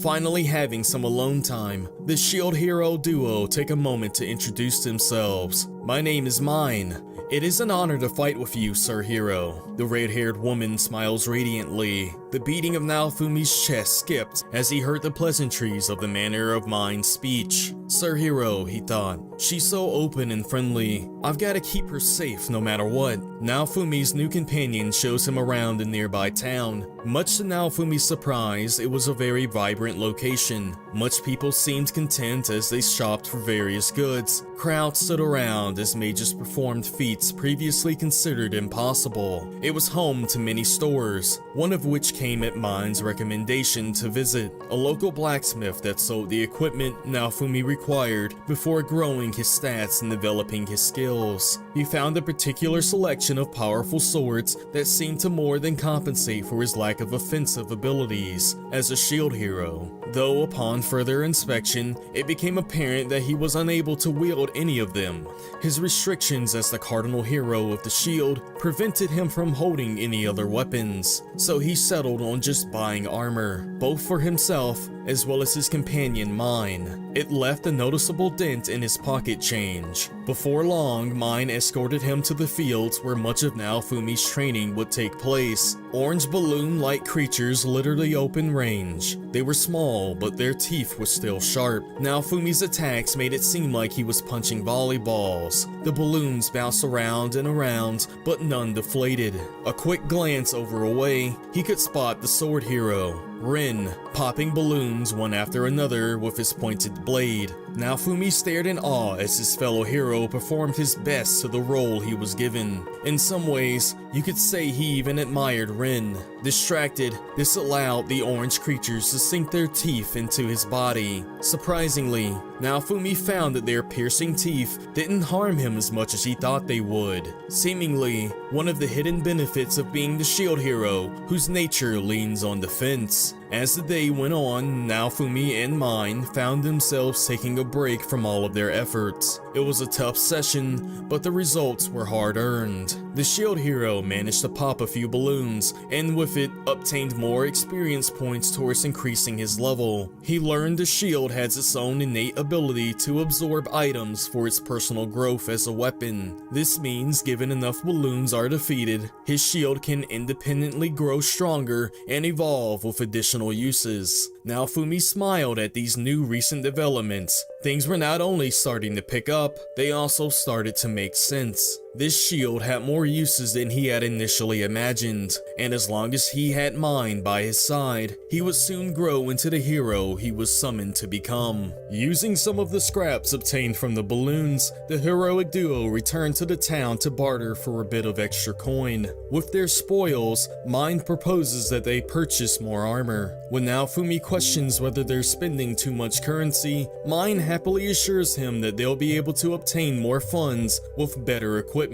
Finally having some alone time, the shield hero duo take a moment to introduce themselves. My name is Mine. It is an honor to fight with you, Sir Hero. The red-haired woman smiles radiantly. The beating of Naofumi's chest skipped as he heard the pleasantries of the manner of Mine's speech. Sir Hero, he thought. She's so open and friendly. I've got to keep her safe no matter what. Naofumi's new companion shows him around the nearby town. Much to Naofumi's surprise, it was a very vibrant location. Much people seemed content as they shopped for various goods. Crowds stood around as mages performed feats previously considered impossible. It was home to many stores, one of which came at Mine's recommendation to visit, a local blacksmith that sold the equipment Naofumi required before growing his stats and developing his skills. He found a particular selection of powerful swords that seemed to more than compensate for his lack of offensive abilities as a shield hero. Though upon further inspection, it became apparent that he was unable to wield any of them. His restrictions as the cardinal hero of the shield prevented him from holding any other weapons, so he settled on just buying armor, both for himself as well as his companion Mine. It left a noticeable dent in his pocket change. Before long, Mine escorted him to the fields where much of Naofumi's training would take place. Orange balloon-like creatures literally open range. They were small, but their teeth were still sharp. Naofumi's attacks made it seem like he was punching volleyballs. The balloons bounced around and around, but none deflated. A quick glance over a way, he could spot the sword hero, Rin, popping balloons one after another with his pointed blade. Naofumi stared in awe as his fellow hero performed his best to the role he was given. In some ways, you could say he even admired Rin. Distracted, this allowed the orange creatures to sink their teeth into his body. Surprisingly, Naofumi found that their piercing teeth didn't harm him as much as he thought they would. Seemingly, one of the hidden benefits of being the shield hero, whose nature leans on defense. As the day went on, Naofumi and Mine found themselves taking a break from all of their efforts. It was a tough session, but the results were hard-earned. The shield hero managed to pop a few balloons, and with it, obtained more experience points towards increasing his level. He learned the shield has its own innate ability to absorb items for its personal growth as a weapon. This means given enough balloons are defeated, his shield can independently grow stronger and evolve with additional uses. Naofumi smiled at these new recent developments. Things were not only starting to pick up, they also started to make sense. This shield had more uses than he had initially imagined, and as long as he had Mine by his side, he would soon grow into the hero he was summoned to become. Using some of the scraps obtained from the balloons, the heroic duo returned to the town to barter for a bit of extra coin. With their spoils, Mine proposes that they purchase more armor. When Naofumi questions whether they're spending too much currency, Mine happily assures him that they'll be able to obtain more funds with better equipment.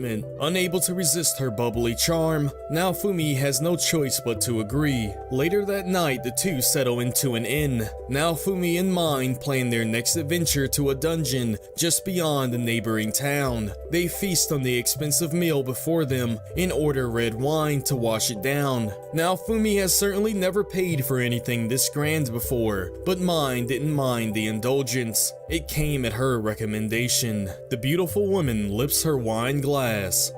Unable to resist her bubbly charm, Naofumi has no choice but to agree. Later that night, the two settle into an inn. Naofumi and Mine plan their next adventure to a dungeon just beyond the neighboring town. They feast on the expensive meal before them and order red wine to wash it down. Naofumi has certainly never paid for anything this grand before, but Mine didn't mind the indulgence. It came at her recommendation. The beautiful woman lifts her wine glass.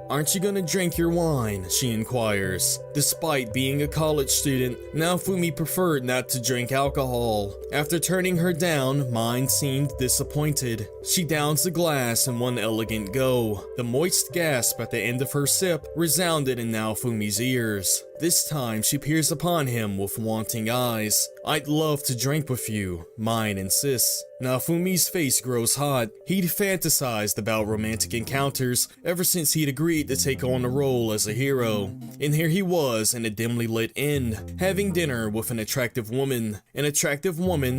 "Aren't you gonna drink your wine?" she inquires. Despite being a college student, Naofumi preferred not to drink alcohol. After turning her down, Mine seemed disappointed. She downs the glass in one elegant go. The moist gasp at the end of her sip resounded in Naofumi's ears. This time she peers upon him with wanting eyes. "I'd love to drink with you," Mine insists. Naofumi's face grows hot. He'd fantasized about romantic encounters ever since he'd agreed to take on the role as a hero. And here he was in a dimly lit inn, having dinner with an attractive woman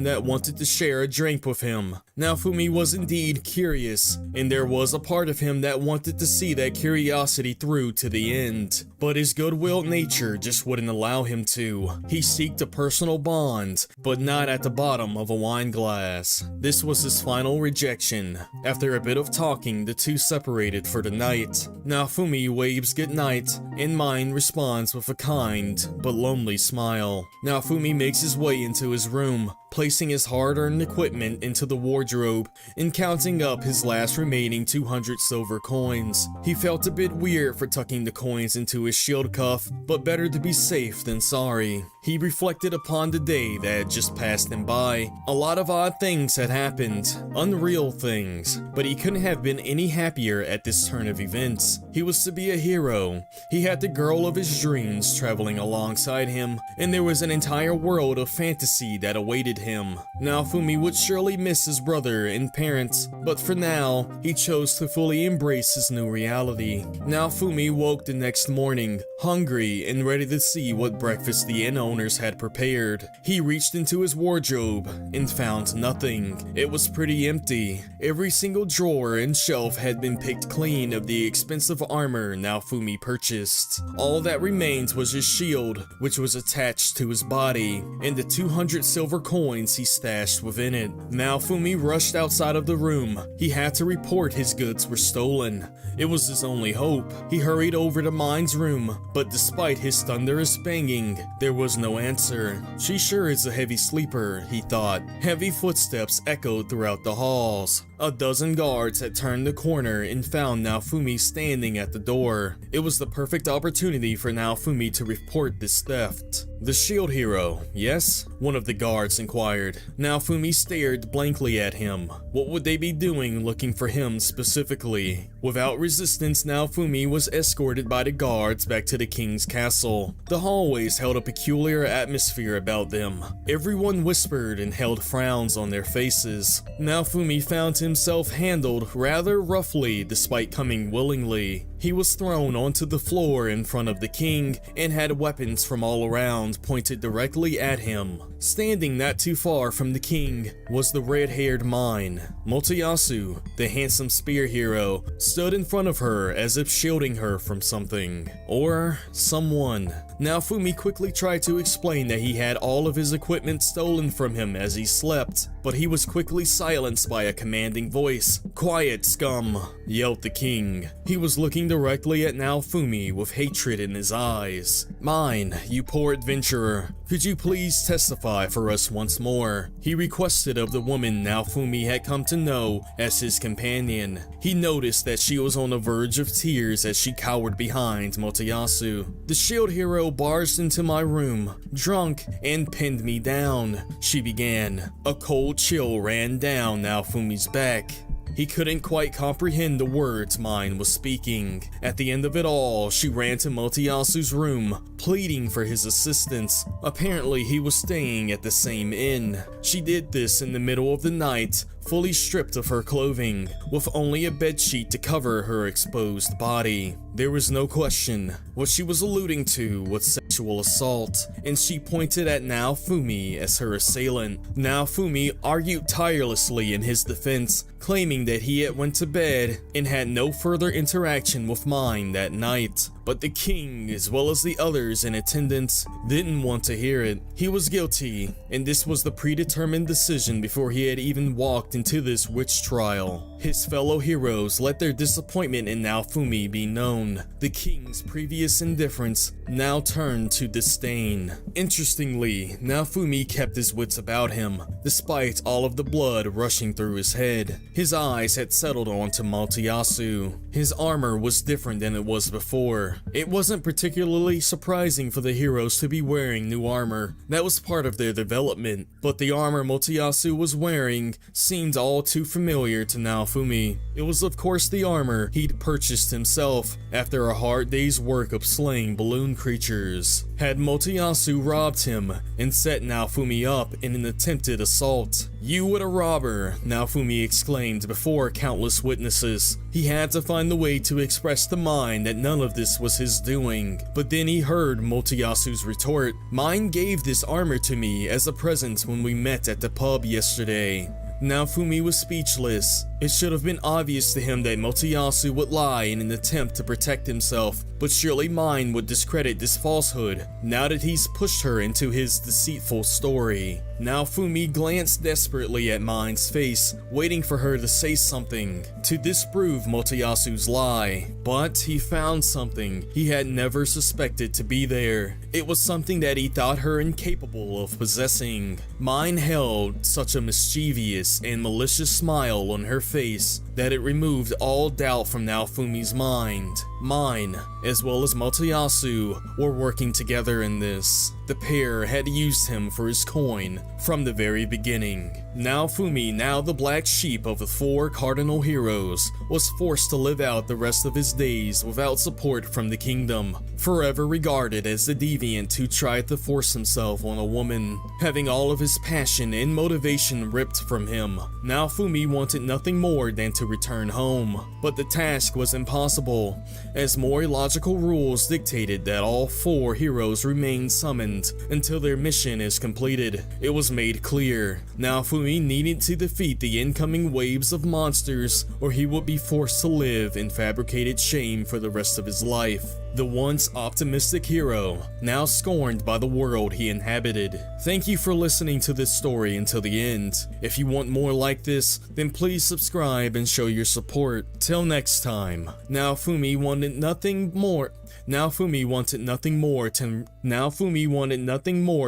that wanted to share a drink with him. Naofumi was indeed curious, and there was a part of him that wanted to see that curiosity through to the end. But his good-willed nature nature just wouldn't allow him to. He sought a personal bond, but not at the bottom of a wine glass. This was his final rejection. After a bit of talking, the two separated for the night. Naofumi waves goodnight, and Mine responds with a kind but lonely smile. Naofumi makes his way into his room, placing his hard-earned equipment into the wardrobe and counting up his last remaining 200 silver coins. He felt a bit weird for tucking the coins into his shield cuff, but better to be safe than sorry. He reflected upon the day that had just passed him by. A lot of odd things had happened, unreal things, but he couldn't have been any happier at this turn of events. He was to be a hero. He had the girl of his dreams traveling alongside him, and there was an entire world of fantasy that awaited him. Naofumi would surely miss his brother and parents, but for now, he chose to fully embrace his new reality. Naofumi woke the next morning, hungry and ready to see what breakfast the inn owners had prepared. He reached into his wardrobe and found nothing. It was pretty empty. Every single drawer and shelf had been picked clean of the expensive armor Naofumi purchased. All that remained was his shield, which was attached to his body, and the 200 silver coins he stashed within it. Naofumi rushed outside of the room. He had to report his goods were stolen. It was his only hope. He hurried over to Mine's room, but despite his thunderous banging, there was no answer. She sure is a heavy sleeper, he thought. Heavy footsteps echoed throughout the halls. A dozen guards had turned the corner and found Naofumi standing at the door. It was the perfect opportunity for Naofumi to report this theft. The shield hero, yes? One of the guards inquired. Naofumi stared blankly at him. What would they be doing looking for him specifically? Without resistance, Naofumi was escorted by the guards back to the king's castle. The hallways held a peculiar atmosphere about them. Everyone whispered and held frowns on their faces. Naofumi found himself handled rather roughly despite coming willingly. He was thrown onto the floor in front of the king and had weapons from all around pointed directly at him. Standing not too far from the king was the red-haired Mine. Motoyasu, the handsome spear hero, stood in front of her as if shielding her from something. Or someone. Naofumi quickly tried to explain that he had all of his equipment stolen from him as he slept, but he was quickly silenced by a commanding voice. "Quiet, scum!" yelled the king. He was looking directly at Naofumi with hatred in his eyes. "Mine, you poor adventurer, could you please testify for us once more?" he requested of the woman Naofumi had come to know as his companion. He noticed that she was on the verge of tears as she cowered behind Motoyasu. "The shield hero barged into my room, drunk, and pinned me down," she began. A cold chill ran down Naofumi's back. He couldn't quite comprehend the words Mine was speaking. At the end of it all, she ran to Motoyasu's room, pleading for his assistance. Apparently, he was staying at the same inn. She did this in the middle of the night, fully stripped of her clothing, with only a bedsheet to cover her exposed body. There was no question. What she was alluding to was sexual assault, and she pointed at Naofumi as her assailant. Naofumi argued tirelessly in his defense, claiming that he had went to bed and had no further interaction with Mine that night. But the king, as well as the others in attendance, didn't want to hear it. He was guilty, and this was the predetermined decision before he had even walked into this witch trial. His fellow heroes let their disappointment in Naofumi be known. The king's previous indifference now turned to disdain. Interestingly, Naofumi kept his wits about him, despite all of the blood rushing through his head. His eyes had settled onto Motoyasu. His armor was different than it was before. It wasn't particularly surprising for the heroes to be wearing new armor. That was part of their development, but the armor Motoyasu was wearing seemed all too familiar to Naofumi. It was of course the armor he'd purchased himself after a hard day's work of slaying balloon creatures. Had Motoyasu robbed him and set Naofumi up in an attempted assault? "You were a robber," Naofumi exclaimed before countless witnesses. He had to find the way to express to Mine that none of this was his doing. But then he heard Motoyasu's retort. "Mine gave this armor to me as a present when we met at the pub yesterday." Naofumi was speechless. It should have been obvious to him that Motoyasu would lie in an attempt to protect himself, but surely Mine would discredit this falsehood now that he's pushed her into his deceitful story. Naofumi glanced desperately at Mine's face, waiting for her to say something to disprove Motoyasu's lie, but he found something he had never suspected to be there. It was something that he thought her incapable of possessing. Mine held such a mischievous and malicious smile on her face that it removed all doubt from Naofumi's mind. Mine, as well as Motoyasu, were working together in this. The pair had used him for his coin from the very beginning. Naofumi, now the black sheep of the Four Cardinal Heroes, was forced to live out the rest of his days without support from the kingdom, forever regarded as the deviant who tried to force himself on a woman, having all of his passion and motivation ripped from him. Naofumi wanted nothing more than to return home, but the task was impossible, as more illogical rules dictated that all four heroes remain summoned until their mission is completed. It was made clear Naofumi needed to defeat the incoming waves of monsters, or he would be forced to live in fabricated shame for the rest of his life. The once optimistic hero, now scorned by the world he inhabited. Thank you for listening to this story until the end. If you want more like this, then please subscribe and show your support. Till next time, Naofumi wanted nothing more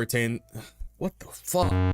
than what the fuck?